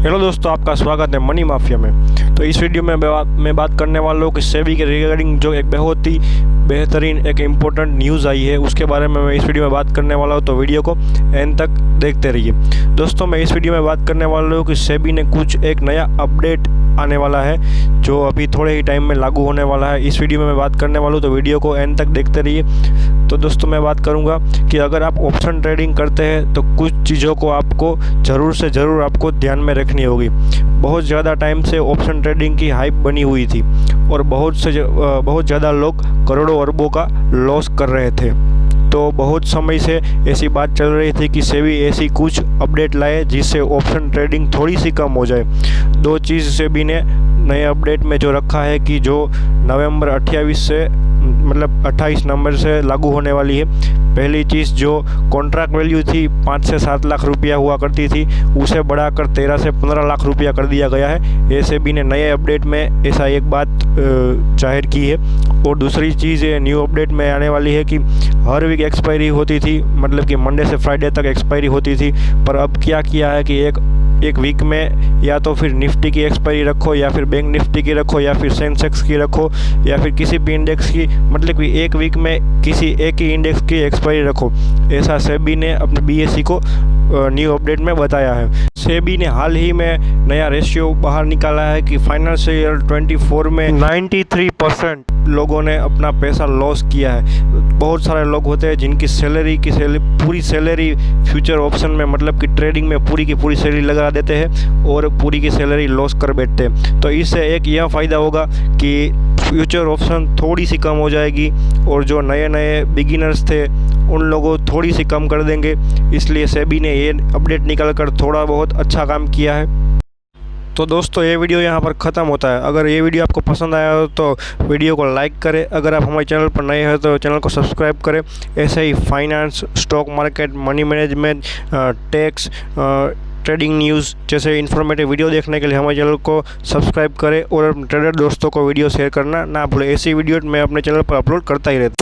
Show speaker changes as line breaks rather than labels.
Hello दोस्तों, आपका स्वागत है मनी माफिया में। तो इस वीडियो में मैं बात करने वाला हूँ कि सेबी के रिगार्डिंग जो एक बहुत ही बेहतरीन एक इम्पोर्टेंट न्यूज़ आई है उसके बारे में मैं इस वीडियो में बात करने वाला हूँ। तो वीडियो को एंड तक देखते रहिए। दोस्तों, मैं इस वीडियो में बात करने वाला हूँ कि सेबी ने कुछ एक नया अपडेट आने वाला है जो अभी थोड़े ही टाइम में लागू होने वाला है। इस वीडियो में मैं बात करने वाला हूँ, तो वीडियो को एंड तक देखते रहिए। तो दोस्तों, मैं बात करूँगा कि अगर आप ऑप्शन ट्रेडिंग करते हैं तो कुछ चीज़ों को आपको ज़रूर से ज़रूर आपको ध्यान में रखनी होगी। बहुत ज़्यादा टाइम से ऑप्शन ट्रेडिंग की हाइप बनी हुई थी और बहुत ज़्यादा लोग करोड़ों अरबों का लॉस कर रहे थे। तो बहुत समय से ऐसी बात चल रही थी कि सेबी ऐसी कुछ अपडेट लाए जिससे ऑप्शन ट्रेडिंग थोड़ी सी कम हो जाए। दो चीज़ सेबी ने नए अपडेट में जो रखा है कि जो नवंबर 28 नवंबर से लागू होने वाली है। पहली चीज़, जो कॉन्ट्रैक्ट वैल्यू थी 5 से 7 लाख रुपया हुआ करती थी उसे बढ़ाकर 13 से 15 लाख रुपया कर दिया गया है। ये सेबी ने नए अपडेट में ऐसा एक बात जाहिर की है। और दूसरी चीज़ न्यू अपडेट में आने वाली है कि हर वीक एक्सपायरी होती थी, मतलब कि मंडे से फ्राइडे तक एक्सपायरी होती थी। पर अब क्या किया है कि एक वीक में या तो फिर निफ्टी की एक्सपायरी रखो या फिर बैंक निफ्टी की रखो या फिर सेंसेक्स की रखो या फिर किसी भी इंडेक्स की, मतलब कि एक वीक में किसी एक ही इंडेक्स की एक्सपायरी रखो। ऐसा सेबी ने अपने बीएसई को न्यू अपडेट में बताया है। सेबी ने हाल ही में नया रेशियो बाहर निकाला है कि फाइनेंशियल ईयर 24 में 93% लोगों ने अपना पैसा लॉस किया है। बहुत सारे लोग होते हैं जिनकी पूरी सैलरी फ्यूचर ऑप्शन में, मतलब कि ट्रेडिंग में पूरी की पूरी सैलरी लगा देते हैं और पूरी की सैलरी लॉस कर बैठते हैं। तो इससे एक यह फ़ायदा होगा कि फ्यूचर ऑप्शन थोड़ी सी कम हो जाएगी और जो नए बिगिनर्स थे उन लोगों थोड़ी सी कम कर देंगे। इसलिए सेबी ने ये अपडेट निकाल कर थोड़ा बहुत अच्छा काम किया है। तो दोस्तों, ये वीडियो यहाँ पर ख़त्म होता है। अगर ये वीडियो आपको पसंद आया हो तो वीडियो को लाइक करें। अगर आप हमारे चैनल पर नए हैं तो चैनल को सब्सक्राइब करें। ऐसे ही finance, stock market, money management, tax, trading news जैसे इन्फॉर्मेटिव वीडियो देखने के लिए हमारे चैनल को सब्सक्राइब करें और ट्रेडर दोस्तों को वीडियो शेयर करना ना भूलें। ऐसी वीडियो मैं अपने चैनल पर अपलोड करता ही रहता हूँ।